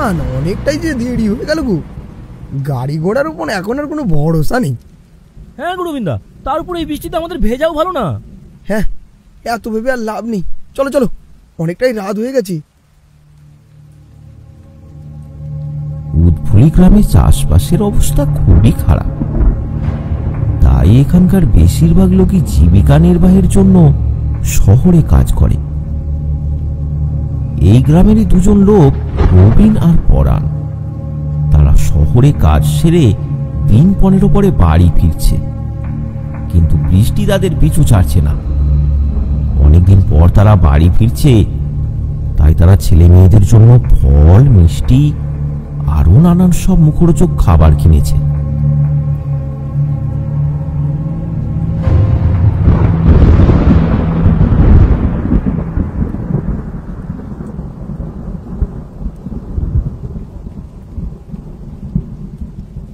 পড়ান, অনেকটাই যে দেরি হয়ে গেল গো। গাড়ি ঘোড়ার উপর এখন আর কোনো ভরসা নেই। হ্যাঁ গোবিন্দা, তার উপরে এই বৃষ্টিতে আমাদের ভেজাও ভালো না। হ্যাঁ, এত ভেবে আর লাভ নেই, চলো চলো, অনেকটাই রাত হয়ে গেছে। উদফুলি গ্রামে চাষবাসের অবস্থা খুবই খারাপ, তাই এখানকার বেশিরভাগ লোকই জীবিকা নির্বাহের জন্য শহরে কাজ করে। এই গ্রামেরই দুজন লোক, রবিন আর পরাণ, তারা শহরে কাজ সেরে দিন 15 পরে বাড়ি ফিরছে, কিন্তু বৃষ্টি তাদের পিছু ছাড়ছে না। অনেকদিন পর তারা বাড়ি ফিরছে, তাই তারা ছেলে মেয়েদের জন্য ফল, মিষ্টি আরো নানান সব মুখরোচক খাবার কিনেছে।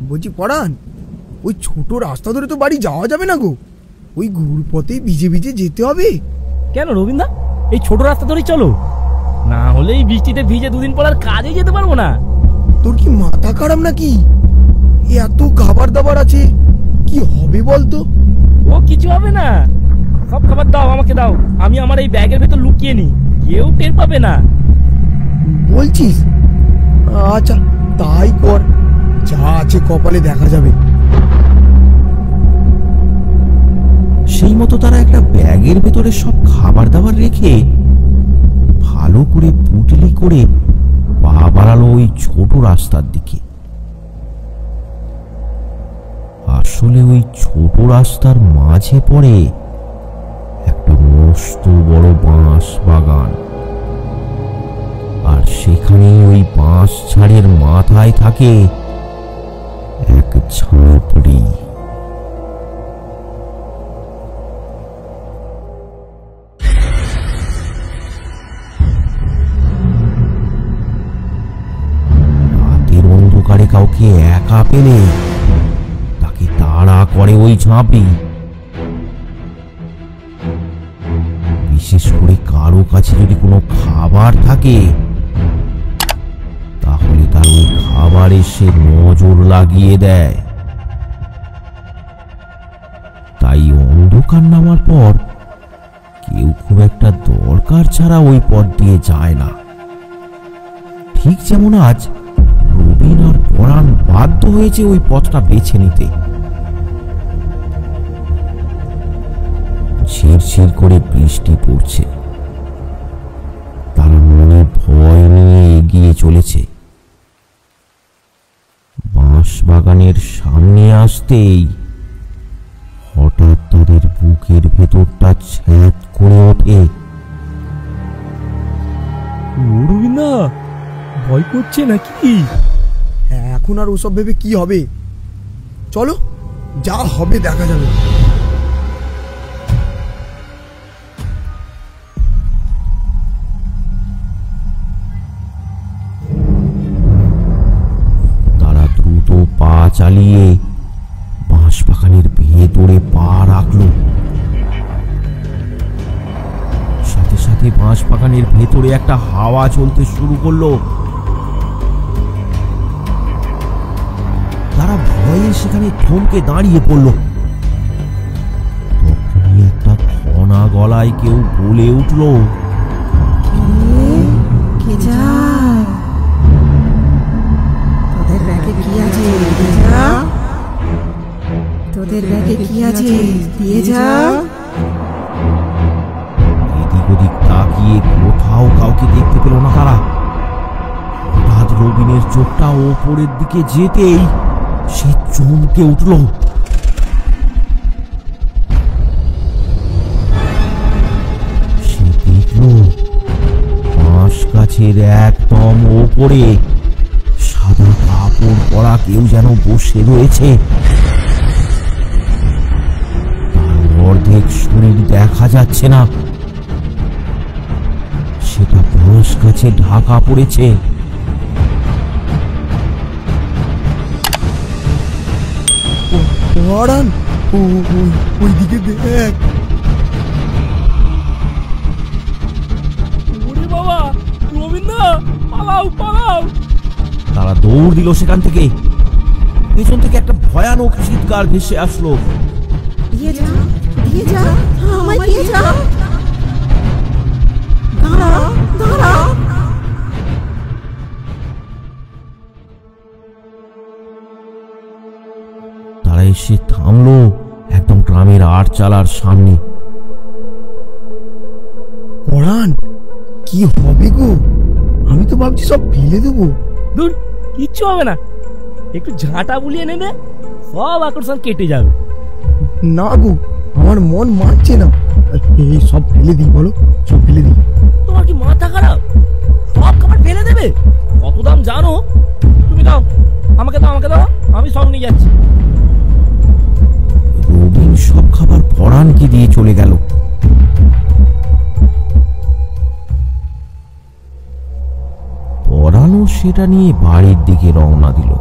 বলছি পড়ান, ওই ছোট রাস্তা ধরে তো বাড়ি যাওয়া যাবে না গো, ওই ঘুরপথে ভিজে ভিজে যেতে হবে। কেন রবিন্দা, এই ছোট রাস্তা ধরেই চলো, না হলে এই বৃষ্টিতে ভিজে দুদিন পর আর কাজে যেতে পারবো না। তোর কি মাথা খারাপ নাকি? এত খাবার দাবার আছে, কি হবে বলতো? ও কিছু হবে না, সব খাবার দাও আমাকে দাও, আমি আমার এই ব্যাগের ভেতর লুকিয়ে নি, কেউ টের পাবে না। বলছিস? আচ্ছা তাই কর, যা আছে কপালে দেখা যাবে। সেই মতো তারা একটা ব্যাগের ভেতরে সব খাবার দাবার রেখে ভালো করে পুটলি করে পা বাড়ালো ওই ছোট রাস্তার দিকে। আসলে ওই ছোট রাস্তার মাঝে পড়ে একটা মস্ত বড় বাঁশ বাগান, আর সেখানে ওই বাঁশ ঝাড়ের মাথায় থাকে এক ঝাঁপড়ি। রাতের অন্ধকারে কাউকে একা পেলে তাকে তাড়া করে ওই ঝাঁপড়ি। বিশেষ করে কারো কাছে যদি কোনো খাবার থাকে, তাহলে তার ওই খাবারে সে নজর লাগিয়ে দেয়। তাই অন্ধকার নামার পর কেউ খুব একটা দরকার ছাড়া ওই পথ দিয়ে যায় না। ঠিক যেমন আজ রবিন আর পরাণ বাধ্য হয়েছে ওই পথটা বেছে নিতে। ঝিরঝির করে বৃষ্টি পড়ছে, তারা মনে ভয় নিয়ে এগিয়ে চলেছে। বাঁশ বাগানের সামনে আসতেই হঠাৎ তাদের বুকের ভেতরটা ছ্যাঁত করে ওঠে। রবিন্দা, ভয় করছে নাকি? এখন আর ওসব ভেবে কি হবে, চলো যা হবে দেখা যাবে। তারা দ্রুত পা চালিয়ে বাঁশ বাগানের ভেতরে পা রাখলো। সাথে সাথে বাঁশ বাগানের ভেতরে একটা হাওয়া চলতে শুরু করলো। তারা ভয়ে সেখানে থমকে দাঁড়িয়ে পড়ল। তখনই একটা খনা গলায় কেউ বলে উঠল, তোদের ব্যাগে কি আছে তোদের ব্যাগে কি আছে দিয়ে যা। এদিক ওদিক তাকিয়ে কোথাও কাউকে দেখতে পেল না তারা। হঠাৎ রবিনের চোখটা ওপরের দিকে যেতেই সে চমকে উঠল। সে দেখল বাঁশ গাছের একদম ওপরে সাদা কাপড় পরা কেউ যেন বসে রয়েছে। তার অর্ধেক শরীর দেখা যাচ্ছে না, সেটা বাঁশ গাছে ঢাকা পড়েছে। পড়ান, ওইদিকে দেখ। ওরে বাবা, রবিন্দা পালাও পালাও। তারা দৌড় দিল সেখান থেকে। পেছন থেকে একটা ভয়ানক চিৎকার ভেসে আসলো। দিয়ে যা, দিয়ে যা, আমায় দিয়ে যা। দাঁড়া, দাঁড়া। তারা এসে থামলো একদম গ্রামের আটচালার সামনে। পরাণ, কি হবে গো? আমি তো ভাবছি সব ফেলে দেবো। দূর, কিচ্ছু হবে না। একটু ঝাঁটা বুলিয়ে নেবে, সব আকর্ষণ কেটে যাবে। না গো, আমার মন মানছে না। এই সব ফেলে দিই, বলো, সব ফেলে দিই। তোমার কি মাথা খারাপ? সব খাবার ফেলে দেবে? কত দাম জানো? তুমি দাও, আমাকে দাও, আমাকে দাও, আমি সব নিয়ে যাচ্ছি। রবিন সব খাবার পরাণকে দিয়ে চলে গেল। পরাণও সেটা নিয়ে বাড়ির দিকে রওনা দিল।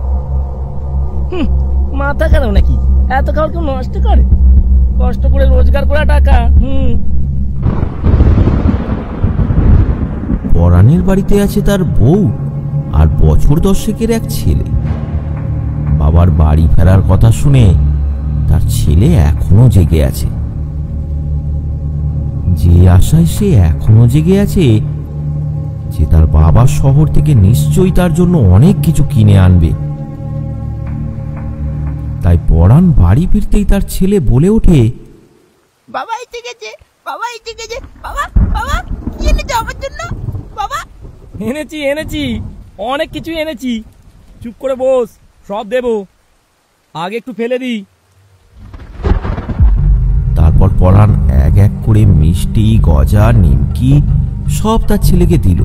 মাথা খারাপ নাকি? এত খাবার কেউ নষ্ট করে? কষ্ট করে রোজগার করা টাকা। পরাণের বাড়িতে আছে তার বউ আর বছর 10 এক ছেলে। বাবার বাড়ি ফেরার কথা শুনে তার ছেলে এখনো জেগে আছে। যে আশায় সে এখনো জেগে আছে যে তার বাবা শহর থেকে নিশ্চয়ই তার জন্য অনেক কিছু কিনে আনবে। তাই পরাণ বাড়ি ফিরতেই তার ছেলে বলে ওঠে, বাবা এসে গেছে, বাবা এসে গেছে, বাবা, বাবা কি এনেছো আমার জন্য? বাবা এনেছি, এনেছি, অনেক কিছু এনেছি। চুপ করে বস, সব দেবো। আগে একটু ফেলে দিই। তারপর পরাণ এক এক করে মিষ্টি, গজা, নিমকি সব তার ছেলেকে দিল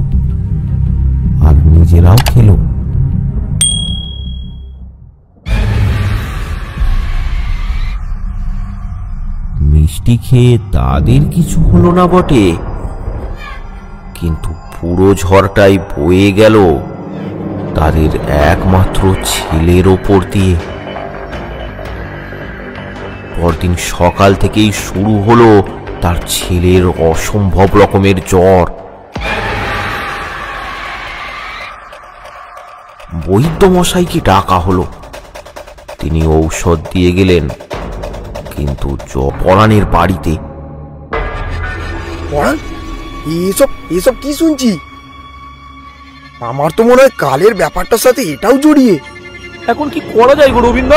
আর নিজেরাও খেলো। মিষ্টি খেয়ে তাদের কিছু হলো না বটে, কিন্তু পুরো ঝড়টাই বয়ে গেল তাদের একমাত্র ছেলের ওপর দিয়ে। পরদিন সকাল থেকেই শুরু হলো তার ছেলের অসম্ভব রকমের জ্বর। বৈদ্য মশাইকে ডাকা হলো, তিনি ঔষধ দিয়ে গেলেন, কিন্তু পরাণের বাড়িতে। পরাণ, এসব এসব কি শুনছি? আমার তো মনে হয় কালের ব্যাপারটার সাথে এটাও জড়িয়ে। এখন কি করা যায় গো রবীন্দ্র?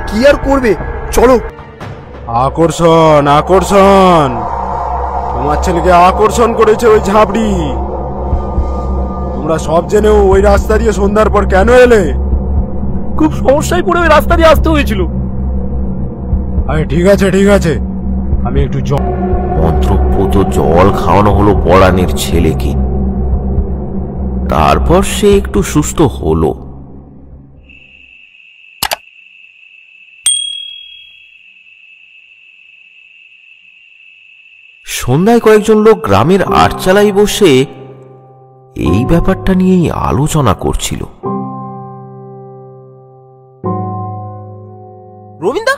কি আর করবে, চলো। আকর্ষণ, আকর্ষণ, তোমার ছেলেকে আকর্ষণ করেছে ওই ঝাপড়ি। তোমরা সব জেনেও ওই রাস্তা দিয়ে সন্ধ্যার পর কেন এলে? খুব সমস্যায় পড়ে ওই রাস্তা দিয়ে আসতে হয়েছিল। আরে ঠিক আছে, ঠিক আছে, আমি একটু মন্ত্রপুত জল খাওয়ানো হলো পরাণের ছেলেকে। তারপর সে একটু সুস্থ হলো। সন্ধ্যায় কয়েকজন লোক গ্রামের আটচালায় বসে এই ব্যাপারটা নিয়েই আলোচনা করছিল। রবীন্দা,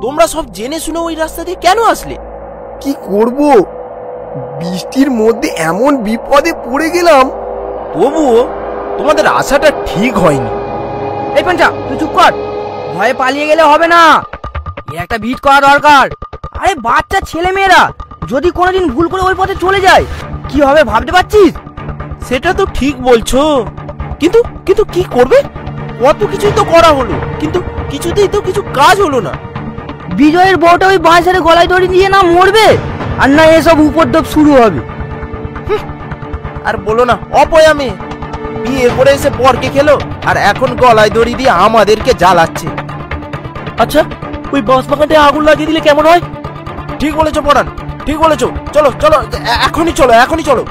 তোমরা সব জেনে শুনে ওই রাস্তা দিয়ে কেন আসলে? কি করব, বৃষ্টির মধ্যে এমন বিপদে পড়ে গেলাম। তবুও তোমাদের আশাটা ঠিক হয়নি। এই পঞ্চা, তুই চুপ কর। ভয়ে পালিয়ে গেলে হবে না, এর একটা ভিট করা দরকার। আরে বাচ্চা ছেলে মেয়েরা যদি কোনোদিন ভুল করে ওই পথে চলে যায় কি হবে ভাবতে পারছিস? সেটা তো ঠিক বলছো, কিন্তু কিন্তু কি করবে? কত কিছুই তো করা হলো, কিন্তু কিছুতেই তো কিছু কাজ হলো না। বিজয়ের বউটা ওই বাঁশের গলায় দড়ি দিয়ে না মরবে, আর না এসব উপদ্রব শুরু হবে। আর বলো না, অপয়া মেয়ে বিয়ে করে এসে বরকে খেলো, আর এখন গলায় দড়ি দিয়ে আমাদেরকে জ্বালাচ্ছে। আচ্ছা, ওই বাঁশ বাগানটায় আগুন লাগিয়ে দিলে কেমন হয়? ঠিক বলেছো পরাণ, ঠিক বলেছো। চলো চলো, এখনই চলো, এখনই চলো।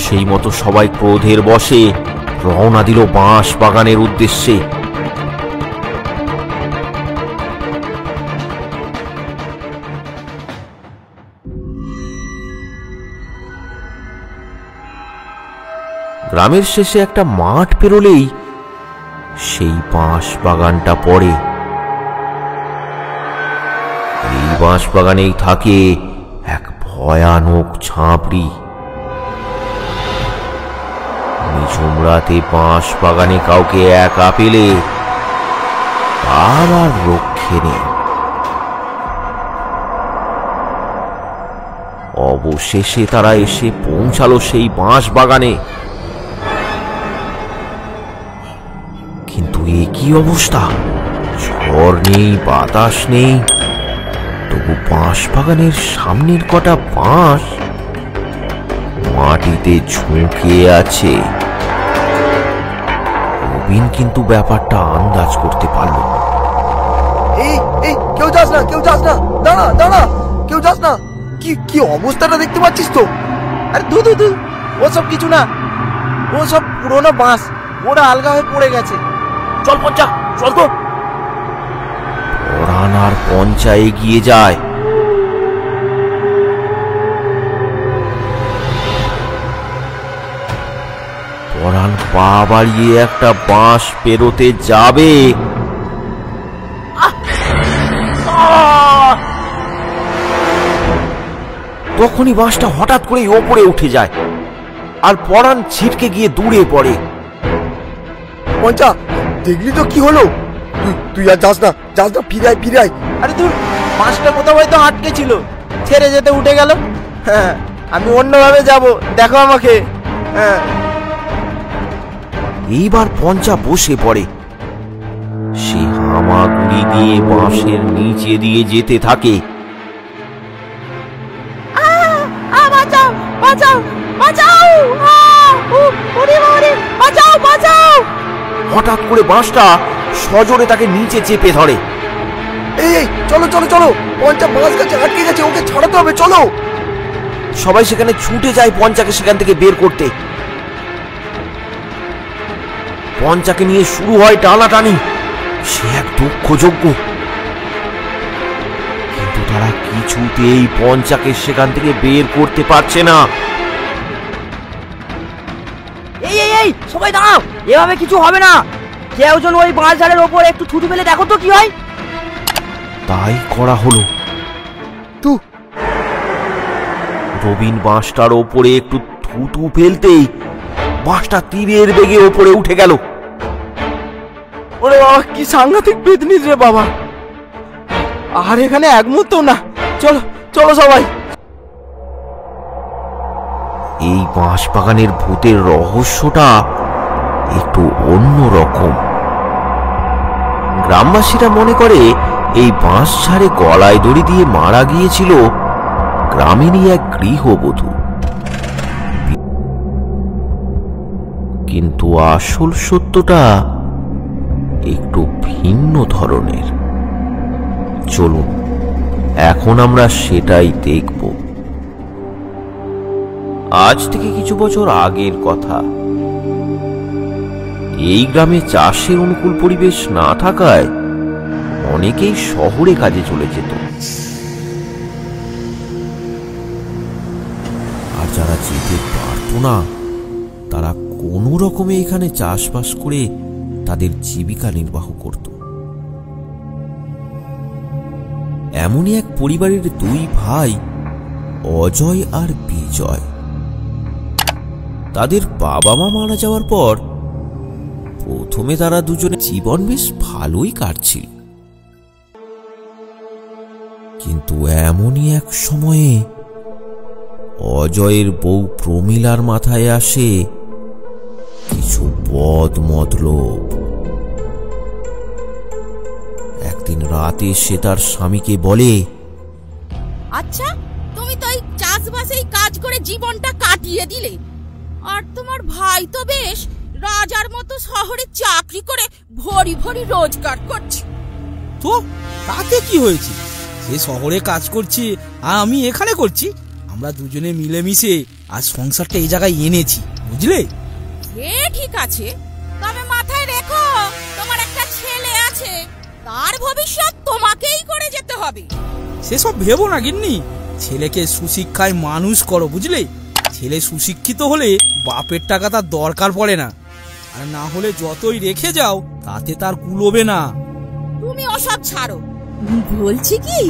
সেই মতো সবাই ক্রোধের বশে রওনা দিল বাঁশ বাগানের উদ্দেশ্যে। গ্রামের শেষে একটা মাঠ পেরোলেই সেই বাঁশ বাগানটা পড়ে। এই বাঁশ বাগানেই থাকে এক ভয়ানক ঝাঁপড়ি। প্রথম রাতে বাঁশ বাগানে কাউকে একা পেলে তার আর রক্ষে নেই। অবশেষে তারা এসে পৌঁছালো সেই বাঁশ বাগানে। কিন্তু এ কি অবস্থা! ঝড় নেই, বাতাস নেই, তবু বাঁশ বাগানের সামনের কটা বাঁশ মাটিতে ঝুঁকে আছে। রবিন কিন্তু ব্যাপারটা আন্দাজ করতে পারল। এই এই কেউ যাস না, কেউ যাস না, দাঁড়া দাঁড়া, কেউ যাস না। কি কি অবস্থাটা দেখতে পাচ্ছিস তো? আরে দু দু দু, ওসব কিছু না, ওসব পুরোনো বাঁশ, ওরা আলগা হয়ে পড়ে গেছে। চল পঞ্চা, চল তো। পরাণ আর পঞ্চা এগিয়ে যায়। পরাণ পা বাড়িয়ে একটা বাঁশ পেরোতে যাবে, তখনই বাঁশটা হঠাৎ করে ওপরে উঠে যায় আর পরাণ ছিটকে গিয়ে দূরে পড়ে। পঞ্চা, দেখলি তো কি হলো? তুই আর যাস না, যাস না, ফিরে আয়, ফিরে আয়। আরে দূর, বাঁশটা কোথাও হয়তো আটকে ছিল, ছেড়ে যেতে উঠে গেল। হ্যাঁ, আমি অন্যভাবে যাব, দেখো আমাকে। হ্যাঁ। এইবার পঞ্চা বসে পড়ে। সে হামাগুড়ি দিয়ে বাঁশের নিচে দিয়ে যেতে থাকে। বাঁচাও বাঁচাও বাঁচাও, ওরে ওরে, বাঁচাও বাঁচাও। হঠাৎ করে বাঁশটা সজোরে তাকে নিচে চেপে ধরে। এই এই, চলো চলো চলো, পঞ্চা বাঁশ গাছে আটকে গেছে, ওকে ছাড়াতে হবে, চলো। সবাই সেখানে ছুটে যায় পঞ্চাকে সেখান থেকে বের করতে। পঞ্চাকে নিয়ে শুরু হয় টানাটানি। সে এক দুঃখযোগ্য, কিন্তু তারা কিছুতেই পঞ্চাকে সেখান থেকে বের করতে পারছে না। এই এই এই, সবাই দাঁড়াও, এভাবে কিছু হবে না। কেউ যেন ওই বাঁশ ঝাড়ের ওপর একটু থুতু ফেলে দেখো তো কি হয়। তাই করা হলো। রবিন বাঁশটার ওপরে একটু থুতু ফেলতেই বাঁশটা তীরের বেগে ওপরে উঠে গেল। ওরে বাবা, কি সাংঘাতিক বেদনিস রে বাবা! আর এখানে এক মুহূর্ত না, চলো চলো সবাই। এই বাঁশ বাগানের ভূতের রহস্যটা একটু অন্য রকম। গ্রামবাসীরা মনে করে এই বাঁশ ঝাড়ে গলায় দড়ি দিয়ে মারা গিয়েছিল গ্রামেরই এক গৃহবধূ। কিন্তু আসল সত্যটা একটু ভিন্ন ধরনের। চলুন এখন আমরা সেটাই দেখব। আজ থেকে কিছু বছর আগের কথা। এই গ্রামে চাষের অনুকূল পরিবেশ না থাকায় অনেকেই শহরে কাজে চলে যেত। আর যারা যেতে পারত না, তারা কোনো রকমে এখানে চাষবাস করে তাদের জীবিকা নির্বাহ করত। এমনই এক পরিবারের দুই ভাই, অজয় আর বিজয়। তাদের বাবা মা মারা যাওয়ার পর প্রথমে তারা দুজনে জীবন বেশ ভালোই কাটছিল। কিন্তু এমনই এক সময়ে অজয়ের বউ প্রমীলার মাথায় আসে কিছু বদ মতলব। একদিন রাতে সে তার স্বামীকে বলে, আচ্ছা, তুমি তো এই চাষবাসেই কাজ করে জীবনটা কাটিয়ে দিলে, আর তোমার ভাই তো বেশ রাজার মতো শহরে চাকরি করে ভরি ভরি রোজগার করছে। তো তাতে কি হয়েছে? সে শহরে কাজ করছি আর আমি এখানে করছি, আমরা দুজনে মিলেমিশে আর সংসারটা এই জায়গায় এনেছি, বুঝলে? সে ঠিক আছে, তবে মাথায় রেখো তোমার একটা ছেলে আছে, তার ভবিষ্যৎ তোমাকেই করে যেতে হবে। সেসব ভেবো না গিন্নি, ছেলেকে সুশিক্ষায় মানুষ করো, বুঝলে? ছেলে সুশিক্ষিত হলে বাপের টাকা তার দরকার পড়ে না, আর না হলে যতই রেখে যাও তাতে তার কুলোবে না। তুমি ওসব ছাড়ো। বলছি কি,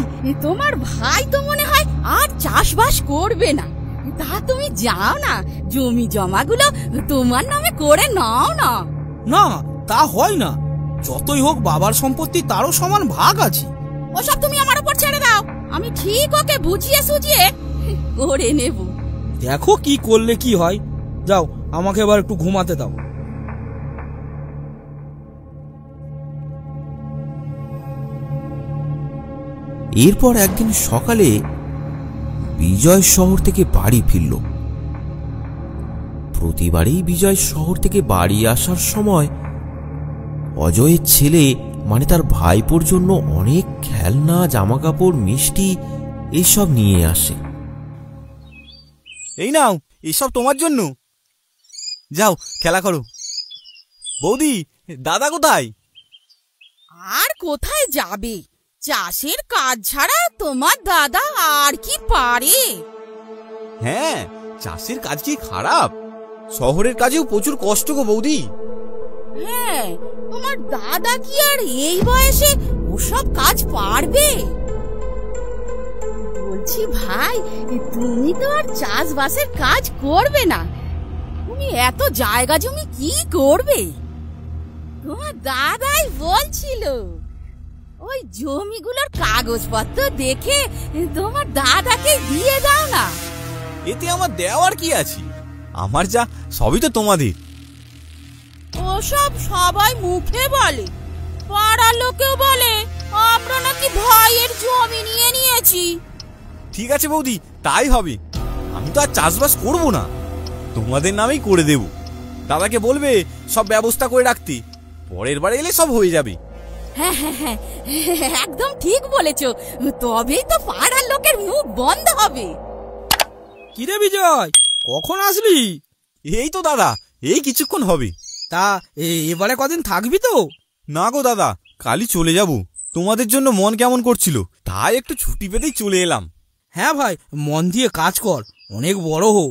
তোমার ভাই তো মনে হয় আর চাষবাস করবে না, তা তুমি যাও না, জমি জমাগুলো তোমার নামে করে নাও না। না, তা হয় না। যতই হোক বাবার সম্পত্তি তারও সমান ভাগ আছে। ওসব তুমি আমার উপর ছেড়ে দাও, আমি ঠিক ওকে বুঝিয়ে সুঝিয়ে করে নেব। দেখো কি করলে কি হয়। যাও, আমাকে এবার একটু ঘুমাতে দাও। এরপর একদিন সকালে বিজয় শহর থেকে বাড়ি ফিরল। প্রতিবারই বিজয় শহর থেকে বাড়ি আসার সময় অজয়ের ছেলে মানে তার ভাইপোর জন্য অনেক খেলনা, জামাকাপড়, মিষ্টি এইসব নিয়ে আসে। এই নাও, এসব তোমার জন্য। যাও খেলা করো। বৌদি, দাদা কোথায়? আর কোথায় যাবে? চাষের কাজ ছাড়া তোমার দাদা আর কি পারে? হ্যাঁ, চাষের কাজ কি খারাপ? শহরের কাজেও প্রচুর কষ্ট গো বৌদি। হ্যাঁ, তোমার দাদা কি আর এই বয়সে ওসব কাজ পারবে? বলছি ভাই, তুমি তো আর চাষবাসের কাজ করবে না, তুমি এত জায়গা জমি কি করবে? তোমার দাদাই বলছিল ওই জমিগুলোর কাগজপত্র দেখে তোমার দাদাকে দিয়ে দাও না। এতে আমার দেওয়ার কি আছে? আমার যা সবই তো তোমাদের। ওসব সবাই মুখে বলে, পাড়ার লোকেও বলে আমরা নাকি ভাইয়ের জমি নিয়ে নিয়েছি। ঠিক আছে বৌদি, তাই হবে। আমি তো আর চাষবাস করবো না, তোমাদের নামেই করে দেব। দাদাকে বলবে সব ব্যবস্থা করে রাখতে, পরের বার এলে সব হয়ে যাবে। হ্যাঁ হ্যাঁ হ্যাঁ, একদম ঠিক বলেছো, তবেই তো পাড়ার লোকের মুখ বন্ধ হবে। কিরে বিজয়, কখন আসলি? এই তো দাদা, এই কিছুক্ষণ হবে। তা এবারে কদিন থাকবি তো? না গো দাদা, কালই চলে যাব। তোমাদের জন্য মন কেমন করছিল, তাই একটু ছুটি পেতেই চলে এলাম। হ্যাঁ ভাই, মন দিয়ে কাজ কর, অনেক বড় হো।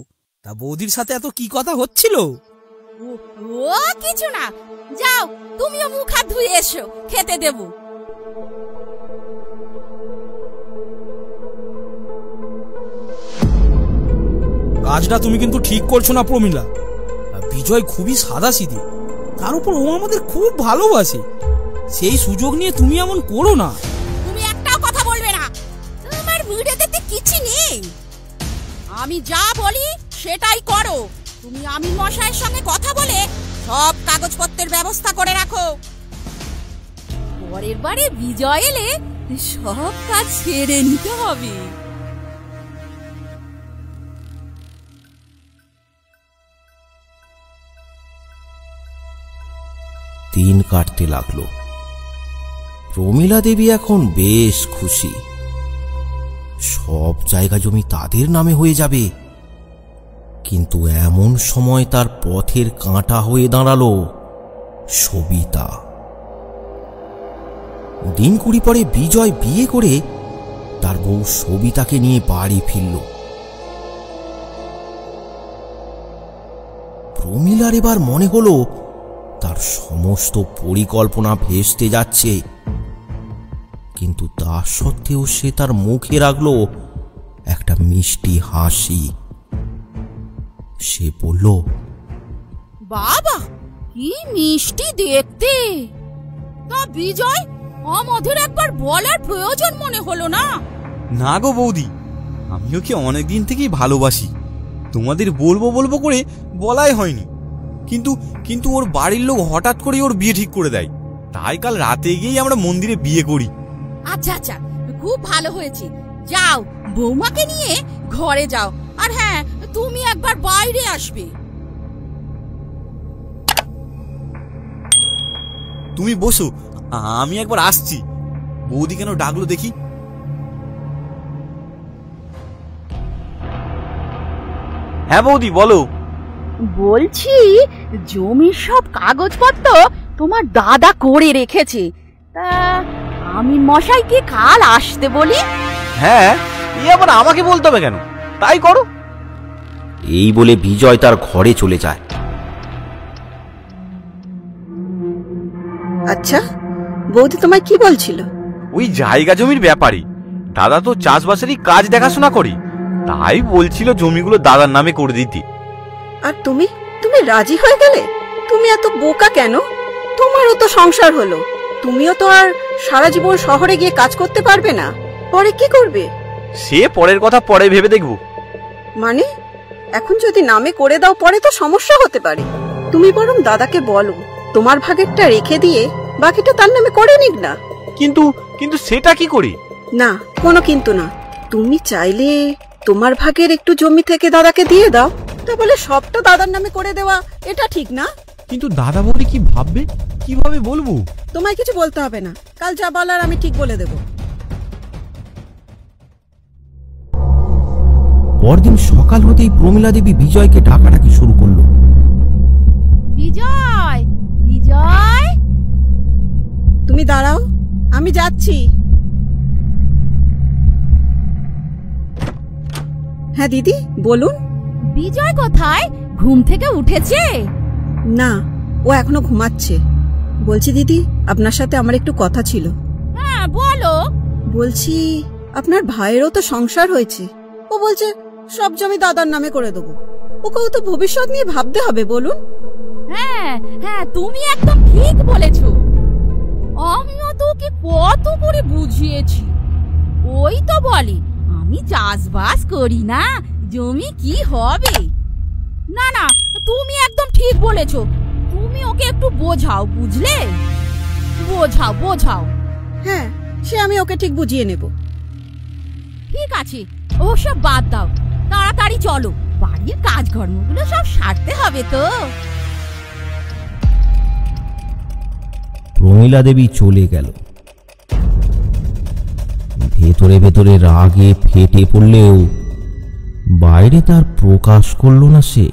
তা বৌদির সাথে এত কি কথা হচ্ছিল? ও কিছু না, যাও তুমিও মুখ হাত ধুয়ে এসো, খেতে দেব। কাজটা তুমি কিন্তু ঠিক করছো না প্রমিলা। বিজয় খুবই সাদাসিধে, তার উপর ও আমাদের খুব ভালোবাসে। সেই সুযোগ নিয়ে তুমি এমন করো না। তুমি একটাও কথা বলবে না, তোমার মুড়েতে কিছু নেই। আমি যা বলি সেটাই করো। তুমি আমিন মশাইয়ের সঙ্গে কথা বলে সব কাগজপত্রের ব্যবস্থা করে রাখো। পরের বারে বিজয় এলে সব কাজ ছেড়ে নিতে হবে। দিন কাটতে লাগলো। প্রমিলা দেবী এখন বেশ খুশি, সব জায়গা জমি তাদের নামে হয়ে যাবে। কিন্তু এমন সময় তার পথের কাঁটা হয়ে দাঁড়ালো সবিতা। দিন কুড়ি পরে বিজয় বিয়ে করে তার বউ সবিতাকে নিয়ে বাড়ি ফিরল। প্রমিলার এবার মনে হলো তার সমস্ত পরিকল্পনা ভেস্তে যাচ্ছে, কিন্তু তা সত্ত্বেও সে তার মুখে রাখলো একটা মিষ্টি হাসি। সে বলল, বাবা কি মিষ্টি দেখতে। তা বিজয়, আমাদের একবার বলার প্রয়োজন মনে হলো না? না গো বৌদি, আমি ওকে অনেকদিন থেকেই ভালোবাসি। তোমাদের বলবো বলবো করে বলাই হয়নি। কিন্তু ওর বাড়ির লোক হঠাৎ করে ওর বিয়ে ঠিক করে দেয়, তাই কাল রাতে গিয়েই আমরা মন্দিরে বিয়ে করি। আচ্ছা আচ্ছা, খুব ভালো হয়েছে। যাও বৌমাকে নিয়ে ঘরে যাও, আর হ্যাঁ তুমি একবার বাইরে আসবে। তুমি বসো, আমি একবার আসছি। বৌদি কেন ডাকলো দেখি। হ্যাঁ বৌদি বলো। বলছি জমির সব কাগজপত্র তোমার দাদা করে রেখেছে, তা আমিন মশাইকে কাল আসতে বলি। হ্যাঁ, এই আবার আমাকে বলতে হবে কেন? তাই করো। এই বলে বিজয় তার ঘরে চলে যায়। আচ্ছা, বৌদি তোমায় কি বলছিল? ওই জায়গা জমির ব্যাপারে। দাদা তো চাষবাসেরই কাজ দেখাশোনা করে, তাই বলছিল জমিগুলো দাদার নামে করে দিতে। আর তুমি তুমি রাজি হয়ে গেলে? তুমি এত বোকা কেন? তোমারও তো সংসার হলো, তুমিও তো আর সারা জীবন শহরে গিয়ে কাজ করতে পারবে না। পরে কি করবে? সে পরের কথা পরে ভেবে দেখব। মানে এখন যদি নামে করে দাও পরে তো সমস্যা হতে পারে। তুমি বরং দাদাকে বলো তোমার ভাগেরটা রেখে দিয়ে বাকিটা তার নামে করে নিক না। কিন্তু কিন্তু সেটা কি করে? না, কোনো কিন্তু না। তুমি চাইলে তোমার ভাগের একটু জমি থেকে দাদাকে দিয়ে দাও। তা বলে সবটা দাদার নামে করে দেওয়া এটা ঠিক না। কিন্তু দাদা বৌদি কি ভাববে, কিভাবে বলবো? তোমায় কিছু বলতে হবে না, কাল যা বলার আমি ঠিক বলে দেব। পরদিন সকাল হতেই প্রমীলা দেবী বিজয়কে ডাকাডাকি শুরু করলো। বিজয়, বিজয়, তুমি দাঁড়াও, আমি যাচ্ছি। হ্যাঁ দিদি বলুন। বিজয় কোথায়? ঘুম থেকে উঠেছে? না, ও এখনো ঘুমাচ্ছে। বলছি দিদি, আপনার সাথে আমার একটু কথা ছিল। হ্যাঁ বলো। বলছি আপনার ভাইয়েরও তো সংসার হয়েছে, ও বলছে সব জমি দাদার নামে করে দেবো। ওকেও তো ভবিষ্যৎ নিয়ে ভাবতে হবে, বলুন। হ্যাঁ হ্যাঁ, তুমি একদম ঠিক বলেছো। আমিও তোকে কত করে বুঝিয়েছি, ওই তো বলে আমি চাষবাস করি না, জমি কি হবে। না না, তুমি একদম ঠিক বলেছো। তুমি ওকে একটু বোঝাও, বুঝলে? বোঝাও বোঝাও। হ্যাঁ, সে আমি ওকে ঠিক বুঝিয়ে নেব। ঠিক আছে, ওসব বাদ দাও, তাড়াতাড়ি চলো, বাড়ির কাজকর্মগুলো সব সারতে হবে তো। প্রমীলা দেবী চলে গেল। ভেতরে ভেতরে রাগে ফেটে পড়লেও বাইরে তার প্রকাশ করল না। সে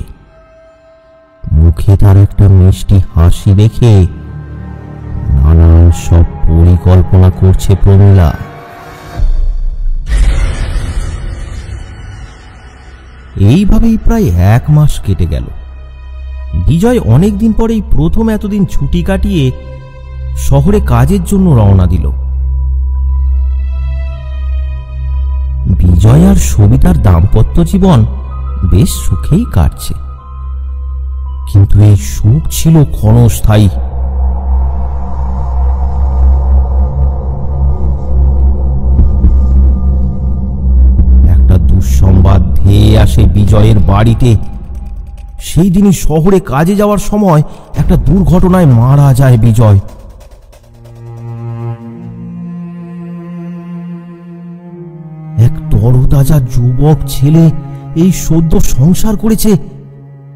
মুখে তার একটা মিষ্টি হাসি দেখে নানান সব পরিকল্পনা করছে প্রমীলা। এইভাবেই প্রায় 1 মাস কেটে গেল। বিজয় অনেকদিন পরেই প্রথম এতদিন ছুটি কাটিয়ে শহরে কাজের জন্য রওনা দিল। বিজয় আর সবিতার দাম্পত্য জীবন বেশ সুখেই কাটছে, কিন্তু এই সুখ ছিল ক্ষণস্থায়ী। একটা দুঃসংবাদ ধেয়ে আসে বিজয়ের বাড়িতে। সেই দিনই শহরে কাজে যাওয়ার সময় একটা দুর্ঘটনায় মারা যায় বিজয়। এক তরতাজা যুবক ছেলে এই সদ্য সংসার করেছে,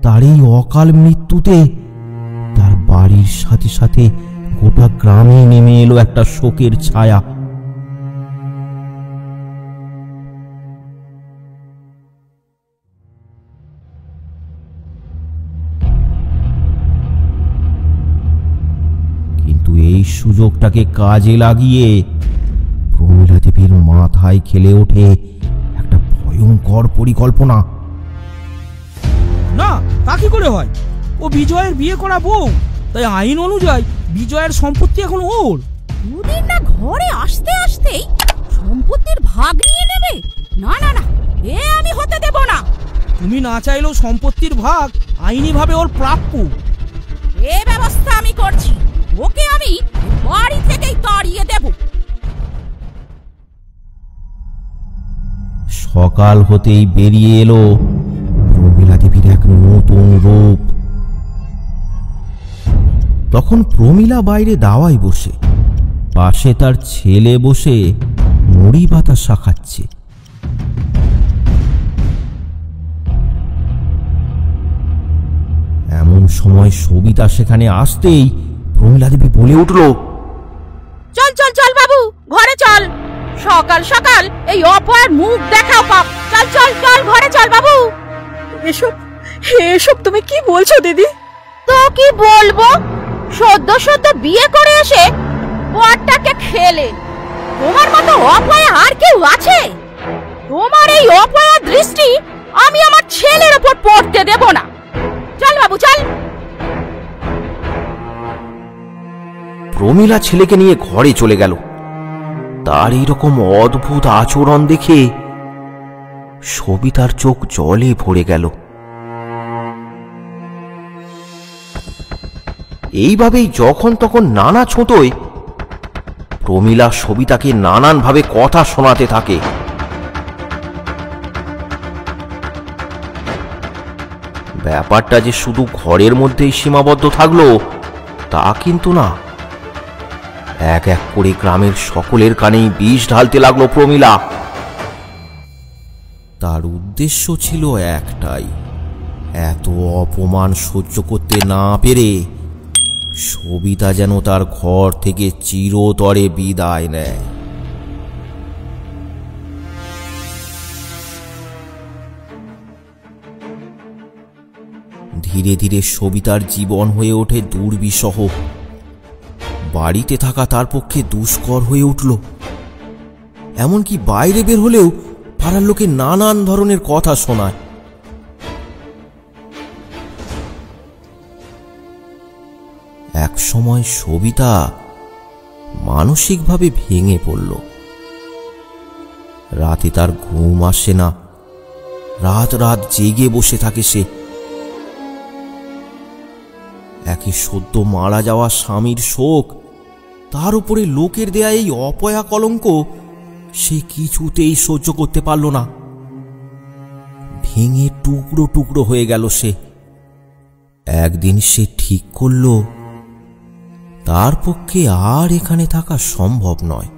তার এই অকাল মৃত্যুতে তার বাড়ির সাথে সাথে গোটা গ্রামে নেমে এলো একটা শোকের ছায়া। কিন্তু এই সুযোগটাকে কাজে লাগিয়ে প্রমীলা দেবীর মাথায় খেলে ওঠে একটা ভয়ঙ্কর পরিকল্পনা। না, তা কি করে হয়? ও বিজয়ের বিয়ে করা বউ, তাই আইন অনুযায়ী বিজয়ের সম্পত্তি এখন ওর। দুদিন না ঘরে আসতে আসতেই সম্পত্তির ভাগ নিয়ে নেবে? না না না, এ আমি হতে দেব না। তুমি না চাইলেও সম্পত্তির ভাগ আইনিভাবে ওর প্রাপ্য। এ ব্যবস্থা আমি করছি, ওকে আমি বাড়ি থেকেই তাড়িয়ে দেব। সকাল হতেই বেরিয়ে এলো প্রমীলা দেবীর এক নতুন রূপ। তখন প্রমীলা বাইরে দাওয়ায় বসে, পাশে তার ছেলে বসে মুড়ি বাতাসা খাচ্ছে। এমন সময় সবিতা সেখানে আসতেই প্রমীলা দেবী বলে উঠল, চল চল চল বাবু, ঘরে চল। সকাল সকাল এই অপয়ার মুখ দেখাও পাপ। চল চল চল, ঘরে চল বাবু। এসব এসব তুমি কি বলছো দিদি? তো কি বলবো, সদ্য সদ্য বিয়ে করে এসে বরটাকে খেলে। তোমার মতো অপয়া আর কেউ আছে? তোমার এই অপয়া দৃষ্টি আমি আমার ছেলের উপর পড়তে দেব না। চল বাবু চল। প্রমীলা ছেলেকে নিয়ে ঘরে চলে গেল। তার এইরকম অদ্ভুত আচরণ দেখে সবিতার চোখ জলে ভরে গেল। এইভাবেই যখন তখন নানা ছোঁতোয় প্রমীলা সবিতাকে নানানভাবে কথা শোনাতে থাকে। ব্যাপারটা যে শুধু ঘরের মধ্যেই সীমাবদ্ধ থাকলো তা কিন্তু না। এক এক করে গ্রামের সকলের কানেই বিষ ঢালতে লাগলো প্রমীলা। তার উদ্দেশ্য ছিল একটাই, এত অপমান সহ্য করতে না পেরে সবিতা যেন তার ঘর থেকে চিরতরে বিদায় নেয়। ধীরে ধীরে সবিতার জীবন হয়ে ওঠে দুর্বিষহ। বাড়িতে থাকা তার পক্ষে দুষ্কর হয়ে উঠল। এমনকি বাইরে বের হলেও পাড়ার লোকে নানান ধরনের কথা শোনায়। এক সময় সবিতা মানসিকভাবে ভেঙে পড়ল। রাতে তার ঘুম আসে না, রাত রাত জেগে বসে থাকে সে। একে সদ্য মারা যাওয়া স্বামীর শোক, তার উপরে লোকের দেয়া এই অপয়া কলঙ্ক সে কিছুতেই সহ্য করতে পারল না। ভেঙে টুকরো টুকরো হয়ে গেল সে। একদিন সে ঠিক করল তার পক্ষে আর এখানে থাকা সম্ভব নয়,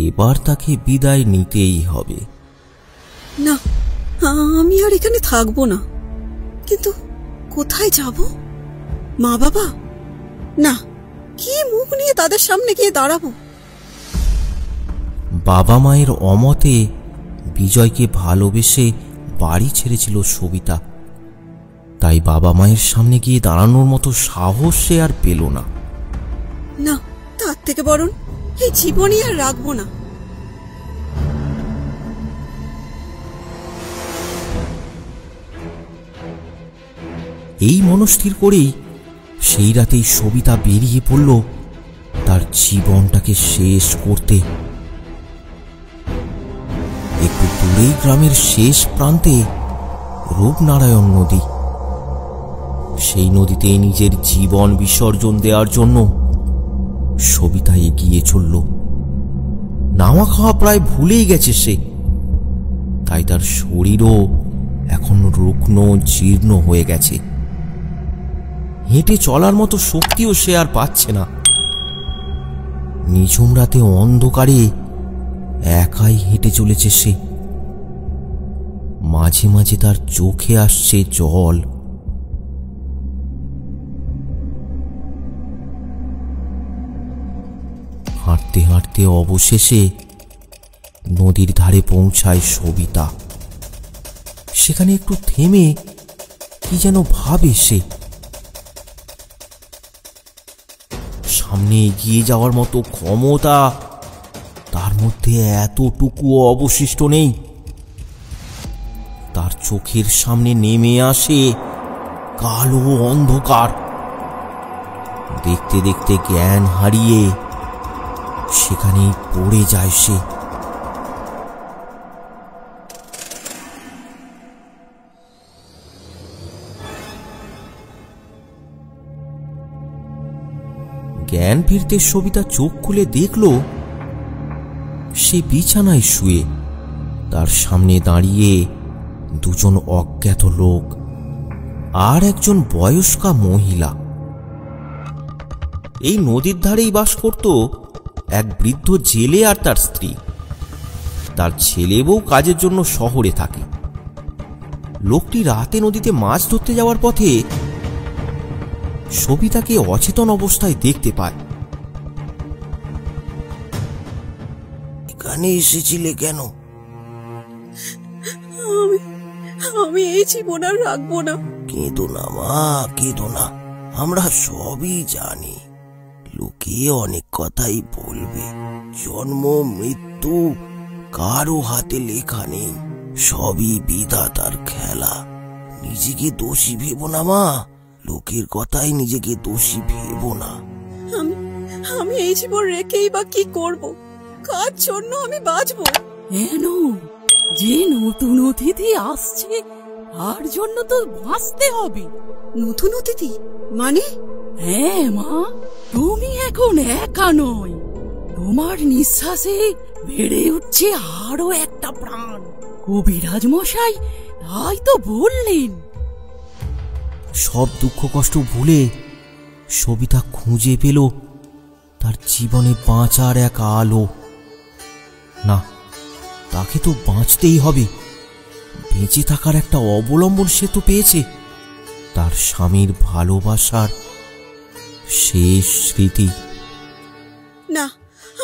এবার তাকে বিদায় নিতেই হবে। না, আমি আর এখানে থাকবো না। কিন্তু কোথায় যাব? মা বাবা? না, কি মুখ নিয়ে তাদের সামনে গিয়ে দাঁড়াবো? বাবা মায়ের অমতে বিজয়কে ভালোবেসে বাড়ি ছেড়েছিল সবিতা, তাই বাবা মায়ের সামনে গিয়ে দাঁড়ানোর মতো সাহস সে আর পেল না। না, তার থেকে বরং এই জীবনই আর রাখবো না। এই মনস্থির করেই সেই রাতেই সবিতা বেরিয়ে পড়ল তার জীবনটাকে শেষ করতে। একটু দূরেই গ্রামের শেষ প্রান্তে রূপনারায়ণ নদী। সেই নদীতে নিজের জীবন বিসর্জন দেওয়ার জন্য সবিতা এগিয়ে চলল। নাওয়া খাওয়া প্রায় ভুলেই গেছে সে, তাই তার শরীরও এখন রুগ্ন জীর্ণ হয়ে গেছে। হেঁটে চলার মতো শক্তিও সে আর পাচ্ছে না। নিঝুম রাতে অন্ধকারে একাই হেঁটে চলেছে সে। মাঝে মাঝে তার চোখে আসছে জল। হাঁটতে হাঁটতে অবশেষে নদীর ধারে পৌঁছায় সবিতা। সেখানে একটু থেমে কি যেন ভাবে সে। সামনে এগিয়ে যাওয়ার মতো ক্ষমতা তার মধ্যে এতটুকু অবশিষ্ট নেই। তার চোখের সামনে নেমে আসে কালো অন্ধকার। দেখতে দেখতে জ্ঞান হারিয়ে সেখানেই পড়ে যায় সে। জ্ঞান ফিরতে সবিতা চোখ খুলে দেখল সে বিছানায় শুয়ে। তার সামনে দাঁড়িয়ে দুজন অজ্ঞাত লোক আর একজন বয়স্কা মহিলা। এই নদীর ধারেই বাস করত এক বৃদ্ধ জেলে আর তার স্ত্রী। তার ছেলে বউ কাজের জন্য শহরে থাকে। লোকটি রাতে নদীতে মাছ ধরতে যাওয়ার পথে সবিতাকে অচেতন অবস্থায় দেখতে পায়। এখানে এসেছিলে কেন? আমি এই জীবন আর রাখবো না। কেঁদো না মা, কেঁদো না। আমরা সবই জানি, লোকে অনেক কথাই বলবে। জন্ম মৃত্যু কারো হাতে লেখা নেই, সবই বিধাতার খেলা। নিজেকে দোষী ভেবো না মা, লোকের কথাই নিজেকে দোষী ভেবো না। আমি এই জীবন রেখেই বা কি করব? কার জন্য আমি বাঁচবো? যে নতুন অতিথি আসছে তার জন্য তো বাঁচতে হবে। নতুন অতিথি মানে? হ্যাঁ মা, তুমি এখন একা নয়, তোমার নিঃশ্বাসে বেড়ে উঠছে আরো একটা প্রাণ। কবিরাজ মশাই তাই তো বললেন। সব দুঃখ কষ্ট ভুলে সবিতা খুঁজে পেল তার জীবনে বাঁচার এক আলো। না, তাকে তো বাঁচতেই হবে। বেঁচে থাকার একটা অবলম্বন সে তো পেয়েছে, তার স্বামীর ভালোবাসার শেষ স্মৃতি। না,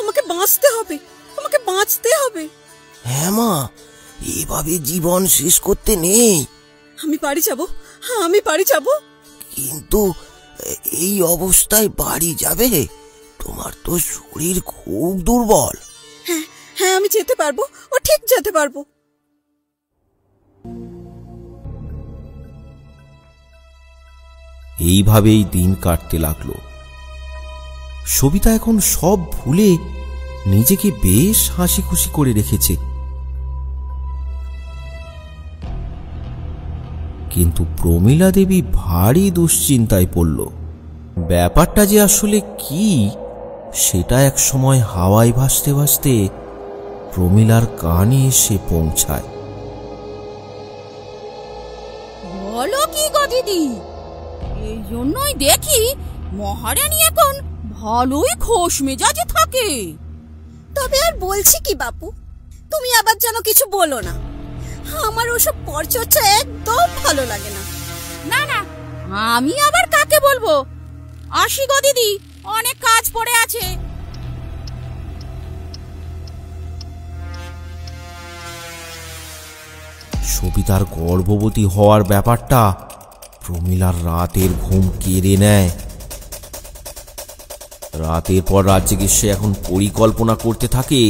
আমাকে বাঁচতে হবে, আমাকে বাঁচতে হবে। হ্যাঁ মা, এভাবে জীবন শেষ করতে নেই। আমি বাড়ি যাব, আমি বাড়ি যাব। কিন্তু এই অবস্থায় বাড়ি যাবে? তোমার তো শরীর খুব দুর্বল। হ্যাঁ হ্যাঁ, আমি যেতে পারবো, ও ঠিক যেতে পারবো। এইভাবেই দিন কাটতে লাগলো। সবিতা এখন সব ভুলে নিজেকে বেশ হাসি খুশি করে রেখেছে। কিন্তু প্রমীলা দেবী ভারী দুশ্চিন্তায় পড়ল। ব্যাপারটা যে আসলে কি সেটা এক সময় হাওয়ায় ভাসতে ভাসতে প্রমীলার কানে এসে পৌঁছায়। বলো কি গো দিদি, এই জন্যই দেখি মহারানী এখন ভালোই খোশ মেজাজে থাকে। তবে আর বলছি কি বাপু, তুমি আবার যেন কিছু বলো না। আমার ওসব পরচর্চা একদম ভালো লাগে না। না না, আমি আবার কাকে বলবো। আসি গো দিদি, অনেক কাজ পড়ে আছে। সবিতার গর্ভবতী হওয়ার ব্যাপারটা প্রমীলার রাতের ঘুম কেড়ে নেয়। রাতের পর রাত জেগে সে এখন পরিকল্পনা করতে থাকে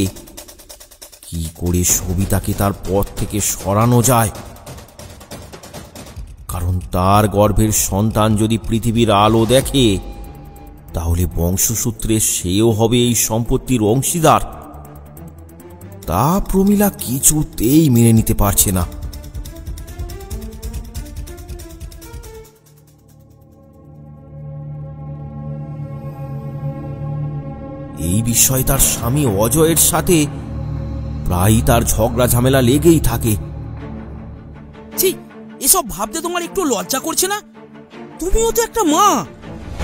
কি করে সবিতাকে তার পথ থেকে সরানো যায়। কারণ তার গর্ভের সন্তান যদি পৃথিবীর আলো দেখে তাহলে বংশসূত্রে সেও হবে এই সম্পত্তির অংশীদার। তা প্রমীলা কিছুতেই মেনে নিতে পারছে না। এই বিষয়ে তার স্বামী অজয়ের সাথে প্রায়ই তার ঝগড়া ঝামেলা লেগেই থাকে। ছি, এসব ভাবতে তোমার একটু লজ্জা করছে না? তুমিও তো একটা মা,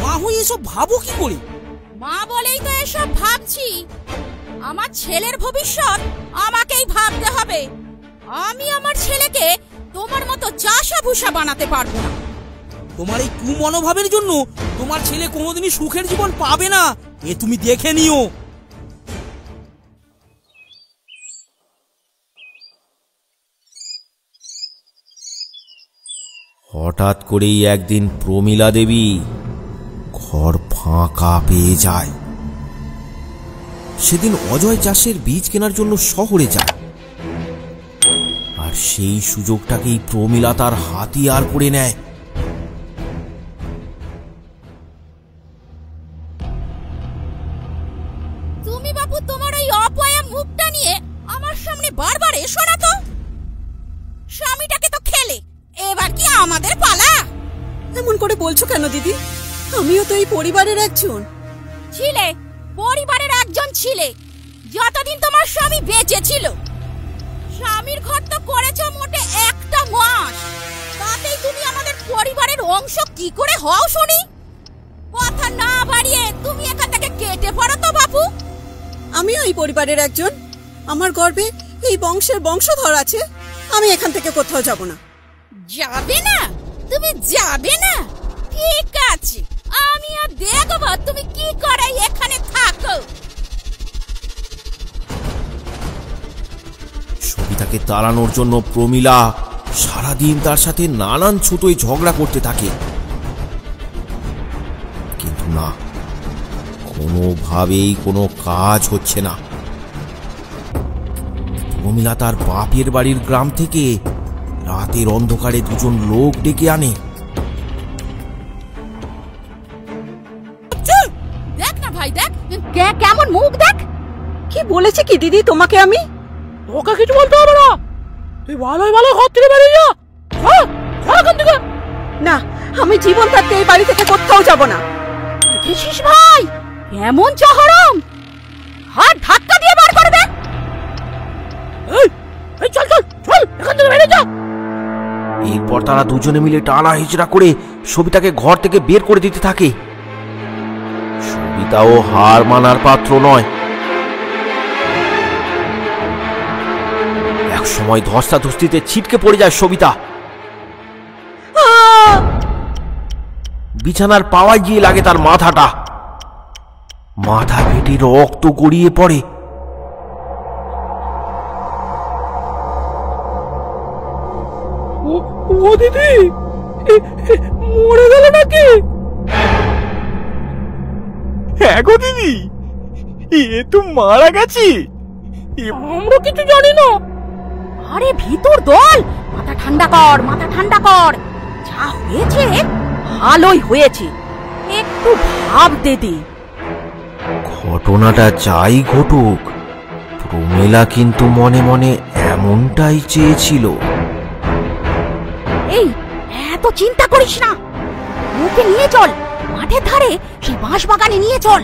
মা হয়ে এসব ভাবো কি করে? মা বলেই তো এসব ভাবছি। আমার ছেলের ভবিষ্যৎ আমাকেই ভাবতে হবে। আমি আমার ছেলেকে তোমার মতো চাষা ভুষা বানাতে পারবো না। তোমার এই কুমনোভাবের জন্য তোমার ছেলে কোনোদিনই সুখের জীবন পাবে না, এ তুমি দেখে নিও। হঠাৎ করেই একদিন প্রমীলা দেবী ঘর ফাঁকা পেয়ে যায়। সেদিন অজয় চাষের বীজ কেনার জন্য শহরে যায়, আর সেই সুযোগটাকেই প্রমীলা তার হাতিয়ার করে নেয়। তুমি বাবু তোমার ওই অপয়া মুখটা নিয়ে আমার সামনে বারবার এসো না তো। স্বামীটাকে তো খেলে, এবার কি আমাদের পালা? এমন করে বলছো কেন দিদি? আমিও তো এই পরিবারের একজন। ছিলে, পরিবারের একজন ছিলে যতদিন তোমার স্বামী বেঁচে ছিল। স্বামীর ঘর তো করেছো মোটে একটা মাস, তাতেই তুমি আমাদের পরিবারের অংশ কি করে হও শুনি? কথা না বাড়িয়ে তুমি এখান থেকে কেটে পড়ো তো বাপু। আমিও এই পরিবারের একজন, আমার গর্ভে এই বংশের বংশধর আছে। আমি এখান থেকে কোথাও যাব না। যাবে না? তুমি যাবে না? ঠিক আছে, আমি আর দেখবো তুমি কি করে এখানে থাকো। সবিতাকে তাড়ানোর জন্য প্রমীলা সারাদিন তার সাথে নানান ছোটই ঝগড়া করতে থাকে, কিন্তু না, কোনোভাবেই কোনো কাজ হচ্ছে না। প্রমীলা তার বাপের বাড়ির গ্রাম থেকে রাতের অন্ধকারে দুজন লোক ডেকে আনে। দেখ না ভাই, দেখ কেমন মুখ দেখ। কি বলেছে কি দিদি তোমাকে? আমি তোকে কিছু বলতে হবে না, তুই ভালোই ভালো ঘর থেকে বেরিয়ে যা। এখান থেকে না, আমি জীবন থাকতে এই বাড়ি থেকে কোথাও যাব না। দেখেছিস ভাই, এমন চহরম, হাত ধাক্কা দিয়ে বার করে দে। এই চল চল চল, এখান থেকে বেরিয়ে যা। এরপর তারা দুজনে মিলে টানা হিচড়া করে সবিতাকে ঘর থেকে বের করে দিতে থাকে। সবিতাও হার মানার পাত্র নয়। এক সময় ধস্তাধস্তিতে ছিটকে পড়ে যায় সবিতা। বিছানার পাওয়ায় গিয়ে লাগে তার মাথাটা। মাথা ফেটে রক্ত গড়িয়ে পড়ে। ও দিদি, মরে গেল নাকি? হ্যাঁ গো দিদি, এ তো মারা গেছে। আমরা কিছু জানি না। আরে ভিতর দল, মাথা ঠান্ডা কর, মাথা ঠান্ডা কর। যা হয়েছে ভালোই হয়েছে, একটু ভাবতে দে। ঘটনাটা যাই ঘটুক, প্রমীলা কিন্তু মনে মনে এমনটাই চেয়েছিল। এই এত চিন্তা করিস না, ওকে নিয়ে চল মাঠের ধারে সেই বাঁশ বাগানে নিয়ে চল।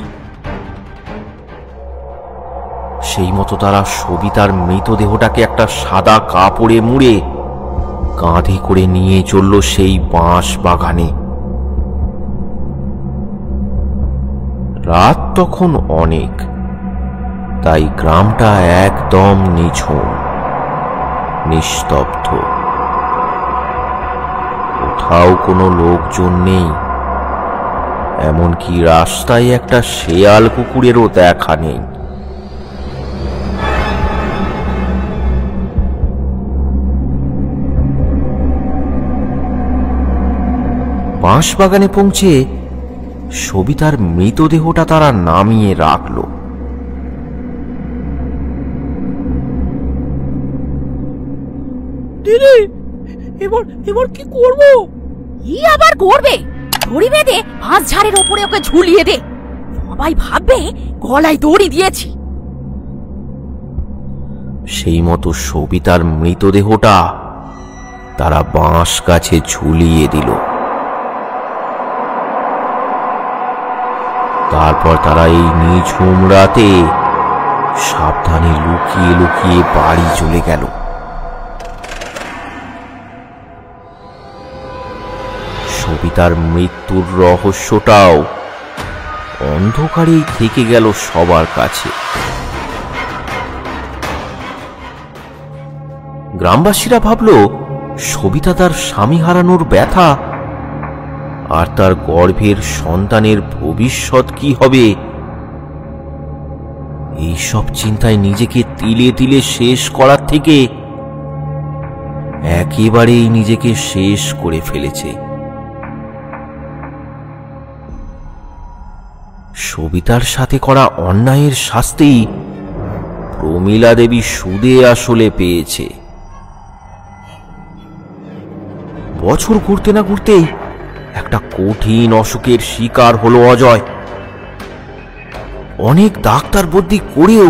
সেই মতো তারা সবিতার মৃতদেহটাকে একটা সাদা কাপড়ে মুড়ে কাঁধে করে নিয়ে চলল সেই বাঁশ বাগানে। রাত তখন অনেক, তাই গ্রামটা একদম নিঝুম, নিস্তব্ধ। কোথাও কোনো লোকজন নেই, এমনকি রাস্তায় একটা শেয়াল কুকুরেরও দেখা নেই। বাঁশবাগানে পৌঁছে সবিতার মৃতদেহটা তারা নামিয়ে রাখল। দিদি, এবার কি করব? কি আবার করবে? দড়ি বেঁধে বাঁশ ঝাড়ের ওপরে ওকে ঝুলিয়ে দে, সবাই ভাববে গলায় দড়ি দিয়েছি। সেই মতো সবিতার মৃতদেহটা তারা বাঁশ গাছে ঝুলিয়ে দিল। তারপর তারা এই নিঝুম রাতে সাবধানে লুকিয়ে লুকিয়ে বাড়ি চলে গেল। সবিতার মৃত্যুর রহস্যটাও অন্ধকারেই থেকে গেল সবার কাছে। গ্রামবাসীরা ভাবল সবিতা তার স্বামী হারানোর ব্যথা আর তার গর্ভের সন্তানের ভবিষ্যৎ কি হবে, এইসব চিন্তায় নিজেকে তিলে তিলে শেষ করার থেকে একেবারেই নিজেকে শেষ করে ফেলেছে। সবিতার সাথে করা অন্যায়ের শাস্তি প্রমীলা দেবী সুদে আসলে পেয়েছে। বছর ঘুরতে না ঘুরতেই একটা কঠিন অসুখের শিকার হলো অজয়। অনেক ডাক্তার বুদ্ধি করেও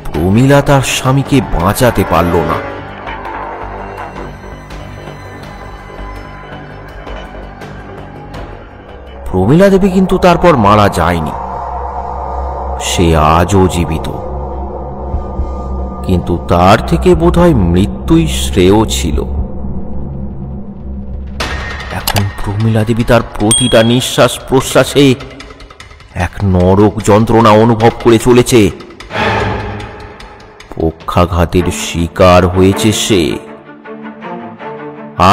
প্রমীলা তার স্বামীকে বাঁচাতে পারল না। প্রমীলা দেবী কিন্তু তারপর মারা যায়নি, সে আজও জীবিত। কিন্তু তার থেকে বোধহয় মৃত্যুই শ্রেয় ছিল। এখন প্রমীলা দেবী তার প্রতিটা নিঃশ্বাস প্রশ্বাসে এক নরক যন্ত্রণা অনুভব করে চলেছে। পক্ষাঘাতের শিকার হয়েছে সে।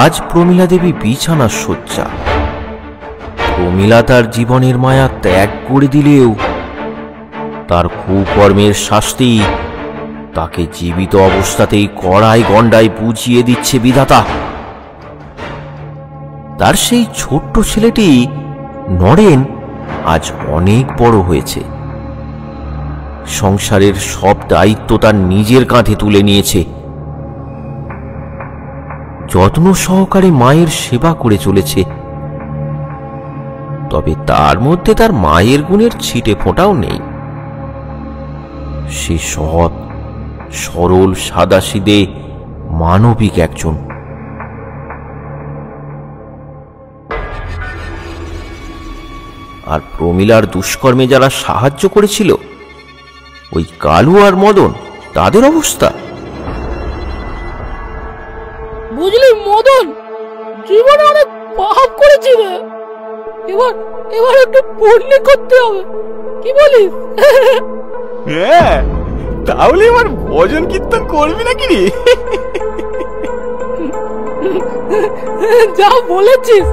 আজ প্রমীলা দেবী বিছানার শয্যা। প্রমীলা তার জীবনের মায়া ত্যাগ করে দিলেও তার কুকর্মের শাস্তি তাকে জীবিত অবস্থাতেই কড়াই গণ্ডায় বুঝিয়ে দিচ্ছে বিধাতা। তার সেই ছোট্ট ছেলেটি নরেন আজ অনেক বড় হয়েছে। সংসারের সব দায়িত্ব তার নিজের কাঁধে তুলে নিয়েছে। যত্ন সহকারে মায়ের সেবা করে চলেছে। তবে তার মধ্যে তার মায়ের গুণের ছিটে ফোঁটাও নেই। সে সৎ, সরল, সাদাসিধে, মানবিক একজন। আর প্রমীলার দুষ্কর্মে যারা সাহায্য করেছিল, ওই কালু আর মদন, তাদের অবস্থা? বুঝলি মদন, জীবনে অনেক পাপ করেছি রে, এবার একটু পুণ্য করতে হবে, কি বলিস? হ্যাঁ, তাহলে এবার ভজন কীর্তন করবি নাকি রে? যা বলেছিস।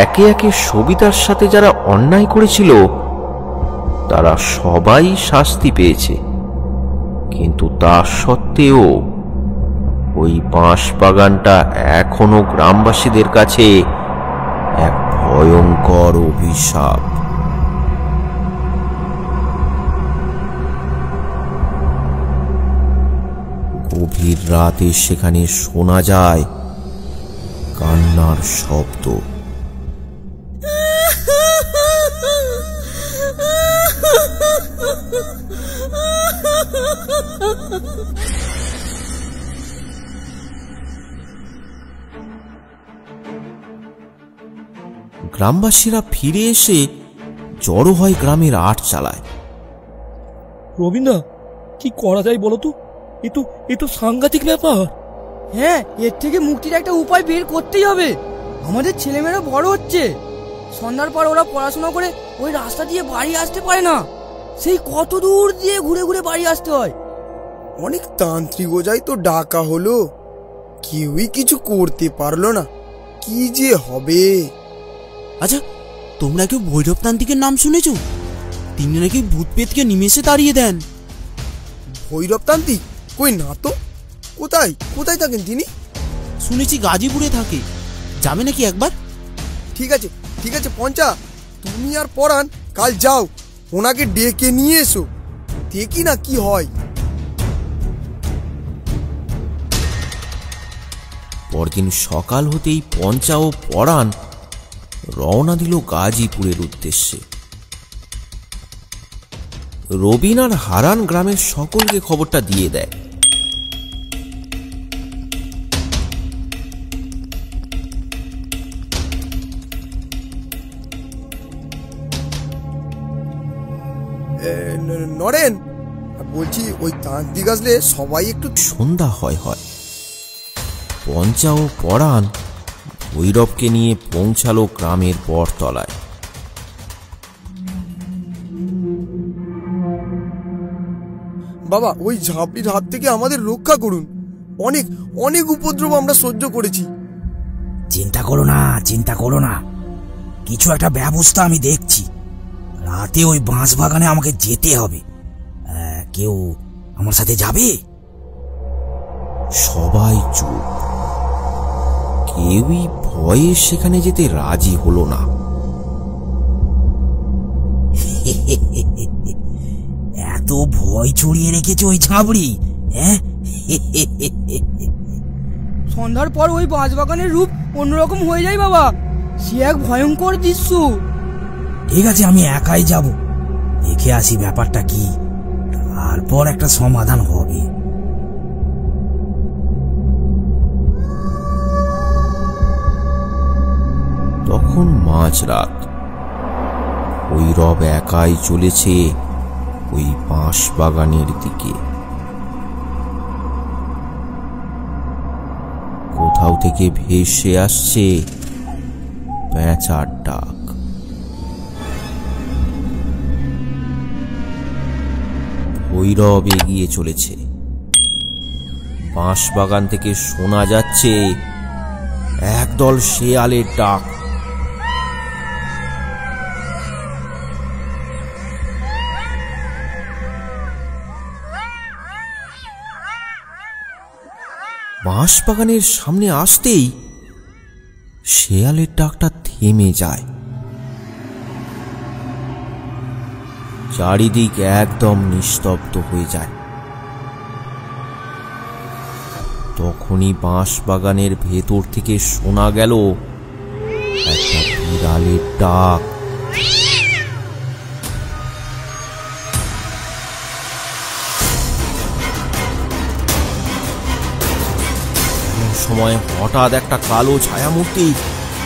একে একে সবিতার সাথে যারা অন্যায় করেছিল তারা সবাই শাস্তি পেয়েছে, কিন্তু তা সত্ত্বেও ওই বাঁশ বাগানটা এখনো গ্রামবাসীদের কাছে এক ভয়ঙ্কর অভিশাপ। গভীর রাতে সেখানে শোনা যায় কান্নার শব্দ। গ্রামবাসীরা ফিরে এসে জড়ো হয় গ্রামের আট চালায়। রবীন্দ্র, কি করা যায় বলো তো? এ তো সাংঘাতিক ব্যাপার। হ্যাঁ, এর থেকে মুক্তির একটা উপায় বের করতেই হবে। আমাদের ছেলেমেয়েরা বড় হচ্ছে, সন্ধ্যার পর ওরা পড়াশোনা করে ওই রাস্তা দিয়ে বাড়ি আসতে পারে না, সেই কত দূর দিয়ে ঘুরে ঘুরে বাড়ি আসতে হয়। অনেক তান্ত্রিক ওজাই তো ডাকা হলো, কেউই কিছু করতে পারলো না, কি যে হবে। আচ্ছা, তোমরা কেউ ভৈরব তান্ত্রিকের নাম শুনেছ? তিনি নাকি ভূত পেতকে নিমেষে তাড়িয়ে দেন। ভৈরব তান্ত্রিক? কই না তো। কোথায় কোথায় থাকেন তিনি? শুনেছি গাজীপুরে থাকে, যাবে নাকি একবার? ঠিক আছে পঞ্চা, তুমি আর পরাণ কাল যাও, ওনাকে ডেকে নিয়ে এসো, দেখি না কি হয়। পরদিন সকাল হতেই পঞ্চা ও পরাণ রওনা দিল গাজীপুরের উদ্দেশ্যে। রবিন আর হারান গ্রামের সকলকে খবরটা দিয়ে দেয়। নরেন, বলছি ওই তান্ত্রিক আসলে সবাই একটু। সন্ধ্যা হয়। পঞ্চা ও পরাণ ভৈরবকে নিয়ে পৌঁছালো গ্রামের বটতলায়। বাবা, ওই ঝাঁপড়ির হাত থেকে আমাদের রক্ষা করুন, অনেক অনেক উপদ্রব আমরা সহ্য করেছি। চিন্তা করো না, কিছু একটা ব্যবস্থা আমি দেখছি। রাতে ওই বাঁশ বাগানে আমাকে যেতে হবে, কেউ আমার সাথে যাবে? সবাই চুপ, কেউই ভয়ে সেখানে যেতে রাজি হলো না। এত ভয় ছড়িয়ে রেখেছে ওই ঝাঁপড়ি, হ্যাঁ? সন্ধ্যার পর ওই বাঁশ বাগানের রূপ অন্যরকম হয়ে যায় বাবা, সে এক ভয়ঙ্কর দৃশ্য। ঠিক আছে, আমি একাই যাব, দেখে আসি ব্যাপারটা কি, তারপর একটা সমাধান হবে। তখন মাঝরাত, ভৈরব একাই চলেছে ওই বাঁশ বাগানের দিকে। কোথাও থেকে ভেসে আসছে পেঁচার ডাক। ভৈরব এগিয়ে চলেছে, বাঁশ বাগান থেকে শোনা যাচ্ছে একদল শেয়ালের ডাক। বাঁশবাগানের সামনে আসতেই শেয়ালের ডাকটা থেমে যায়। চারিদিক একদম নিস্তব্ধ হয়ে যায়। তখনই বাঁশবাগানের ভেতর থেকে শোনা গেল একটা বিড়ালের ডাক। সময় হঠাৎ একটা কালো ছায়ামূর্তি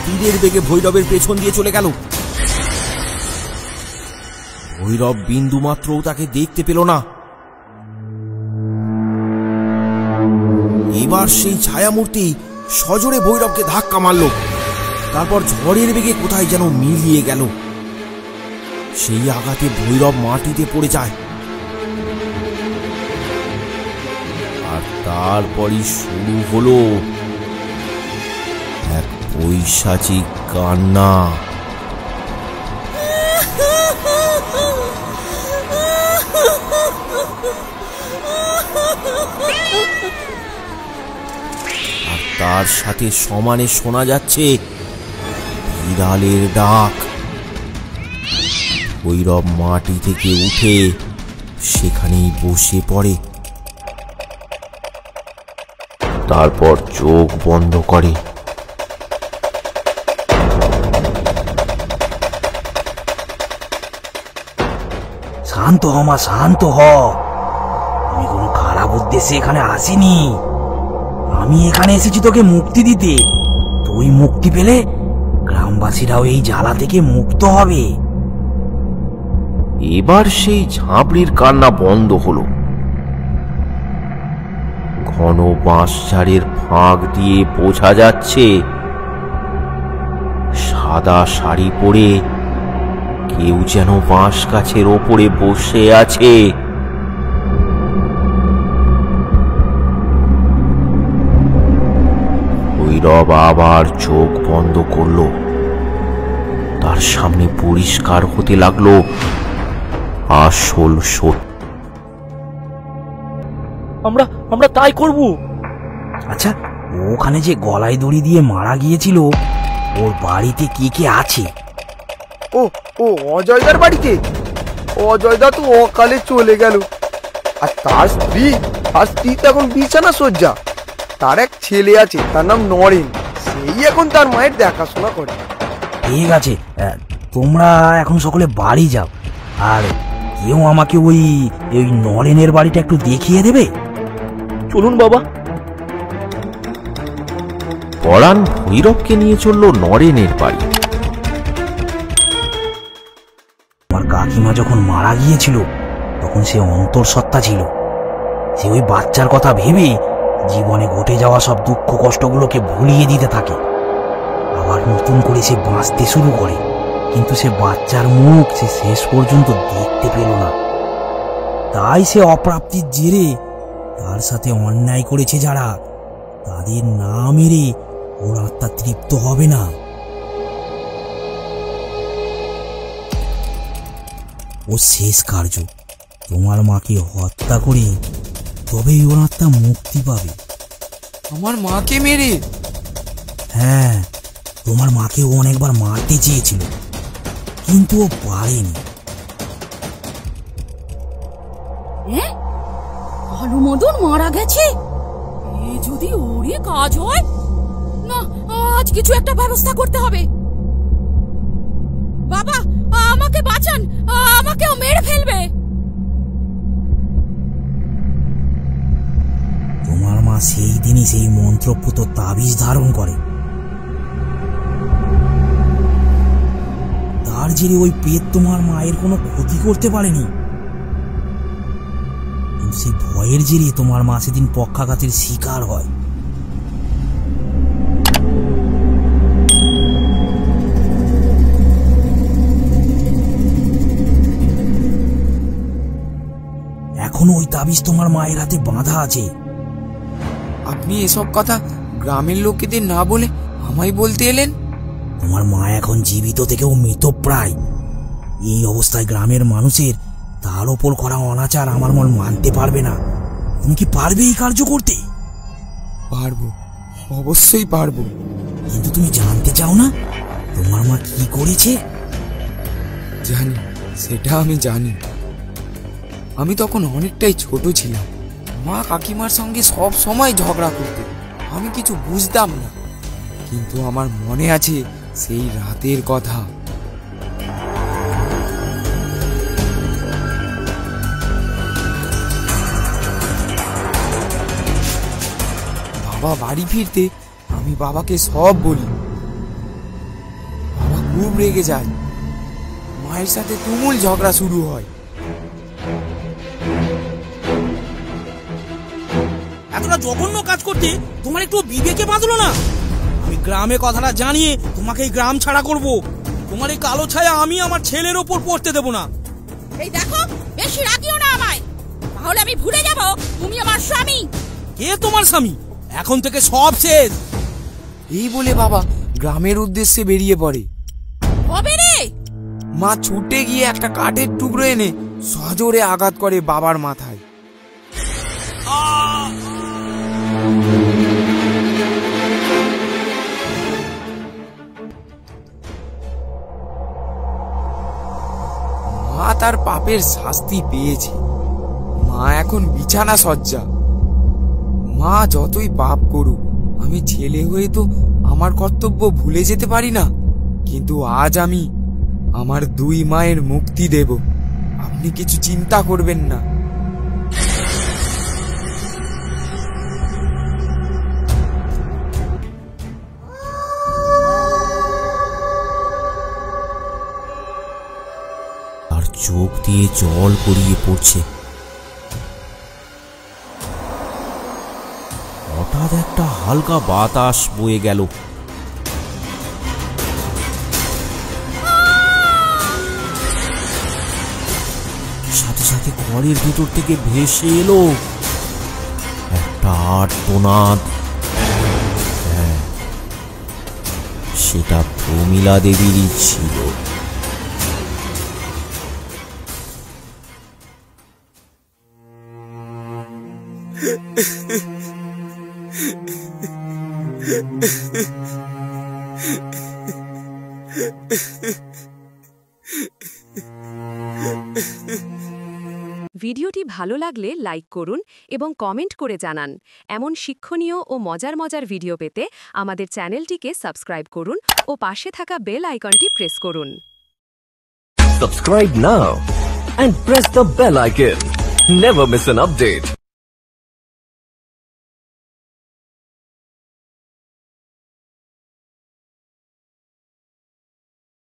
তীরের বেগে ভৈরবের পেছন দিয়ে চলে গেল। ভৈরব বিন্দু মাত্রও তাকে দেখতে পেল না। এবার সেই ছায়ামূর্তি সজোরে ভৈরবকে ধাক্কা মারল, তারপর ঝড়ের বেগে কোথায় যেন মিলিয়ে গেল। সেই আঘাতে ভৈরব মাটিতে পড়ে যায়। আর তারপরই শুরু হলো এক পৈশাচিক কান্না। আর তার সাথে সমানে শোনা যাচ্ছে বিড়ালের ডাক। ভৈরব মাটি থেকে উঠে সেখানেই বসে পড়ে, তারপর চোখ বন্ধ করে। শান্ত হ মা, শান্ত হ। আমি কোনো খারাপ উদ্দেশ্যে এখানে আসিনি। আমি এখানে এসেছি তোকে মুক্তি দিতে। তুই মুক্তি পেলে গ্রামবাসীরাও এই জ্বালা থেকে মুক্ত হবে। এবার সেই ঝাঁপড়ির কান্না বন্ধ হলো। ঘন বাঁশঝাড়ের ফাঁক দিয়ে বোঝা যাচ্ছে সাদা শাড়ি পরে কেউ যেন বাঁশ গাছের ওপরে বসে আছে। ভৈরব আবার চোখ বন্ধ করল। তার সামনে পরিষ্কার হতে লাগলো আসল সত্য। আমরা তাই করব। আচ্ছা, ওখানে যে গলায় দড়ি দিয়ে মারা গিয়েছিল, ওর বাড়িতে কে কে আছে? ও ও অজয়দার বাড়িতে? অজয়দা তো অকালে চলে গেল। আর তার স্ত্রী তো এখন বিছানা শয্যা। তার এক ছেলে আছে, তার নাম নরেন। সেই এখন তার মায়ের দেখাশোনা করে। ঠিক আছে, তোমরা এখন সকলে বাড়ি যাও। আর কেউ আমাকে ওই নরেনের বাড়িটা একটু দেখিয়ে দেবে? চলুন বাবা। পরাণ ভৈরবকে নিয়ে চলল নরেনের বাড়ি। আমার কাকিমা যখন মারা গিয়েছিল তখন সে অন্তঃসত্ত্বা ছিল। সে ওই বাচ্চার কথা ভেবে জীবনে ঘটে যাওয়া সব দুঃখ কষ্টগুলোকে ভুলিয়ে দিতে থাকে। আবার নতুন করে সে বাঁচতে শুরু করে। কিন্তু সে বাচ্চার মুখ সে শেষ পর্যন্ত দেখতে পেল না। তাই সে অপ্রাপ্তির জেরে তার সাথে অন্যায় করেছে যারা, তাদের না মেরে ওর আত্মা তৃপ্ত হবে না। ও শেষ কার্য তোমার মাকে হত্যা করে তবেই ওর আত্মা মুক্তি পাবে। আমার মাকে মেরে? হ্যাঁ, তোমার মাকে ও অনেকবার মারতে চেয়েছিল, কিন্তু ও পারেনি। ভালো মদন মারা গেছে? এ যদি ওরই কাজ হয়, না আজ কিছু একটা ব্যবস্থা করতে হবে। বাবা, আমাকে বাঁচান, আমাকেও মেরে ফেলবে। তোমার মা সেই দিনই সেই মন্ত্রপুত তাবিজ ধারণ করে। তার জেরে ওই পেট তোমার মায়ের কোনো ক্ষতি করতে পারেনি। কিন্তু সেই ভয়ের জেরে তোমার মা সেদিন পক্ষাঘাতের শিকার হয়। এখনো ওই তাবিজ তোমার মায়ের হাতে বাঁধা আছে। আপনি এসব কথা গ্রামের লোকেদের না বলে আমায় বলতে এলেন? তোমার মা এখন জীবিত থেকেও মৃতপ্রায়। এই অবস্থায় গ্রামের মানুষের তার ওপর করা অনাচার আমার মন মানতে পারবে না। তুমি কি পারবে এই কার্য করতে? পারবো, অবশ্যই পারবো। কিন্তু তুমি জানতে চাও না তোমার মা কি করেছে? জানি, সেটা আমি জানি। আমি তখন অনেকটাই ছোট ছিলাম। মা কাকিমার সঙ্গে সব সময় ঝগড়া করতে। আমি কিছু বুঝতাম না, কিন্তু আমার মনে আছে সেই রাতের কথা। বাবা বাড়ি ফিরতে আমি বাবাকে সব বলি। বাবা খুব রেগে যায়, মায়ের সাথে তুমুল ঝগড়া শুরু হয়। এতটা জঘন্য কাজ করতে তোমার একটু বিবেকে বাঁধলো না? আমি গ্রামে কথাটা জানিয়ে তোমাকে এই গ্রাম ছাড়া করব। তোমার এই কালো ছায়া আমি আমার ছেলের ওপর পড়তে দেব না। এই দেখো, বেশি রাগিও না আমায়, তাহলে আমি ভুলে যাব তুমি আমার স্বামী। কে তোমার স্বামী? এখন থেকে সব শেষ। এই বলে বাবা গ্রামের উদ্দেশ্যে বেরিয়ে পড়ে। হবে রে। মা ছুটে গিয়ে একটা কাঠের টুকরো এনে সজোরে আঘাত করে বাবার মাথায়। মা তার পাপের শাস্তি পেয়েছে। মা এখন বিছানা সজ্জা। মা যতই পাপ করুক, আমি ছেলে হয়ে তো আমার কর্তব্য ভুলে যেতে পারি না। কিন্তু আজ আমি আমার দুই মায়ের মুক্তি দেব, আপনি কিছু চিন্তা করবেন না। আর চোখ দিয়ে জল গড়িয়ে পড়ছে। হঠাৎ একটা হালকা বাতাস বয়ে গেল। সাথে সাথে ঘরের ভিতর থেকে ভেসে এলো একটা আর্তনাদ। হ্যাঁ, সেটা প্রমীলা দেবীরই ছিল। ভিডিওটি ভালো লাগলে লাইক করুন এবং কমেন্ট করে জানান। এমন শিক্ষণীয় ও মজার মজার ভিডিও পেতে আমাদের চ্যানেলটিকে সাবস্ক্রাইব করুন ও পাশে থাকা বেল আইকনটি প্রেস করুন। Subscribe now and press the bell icon. Never miss an update.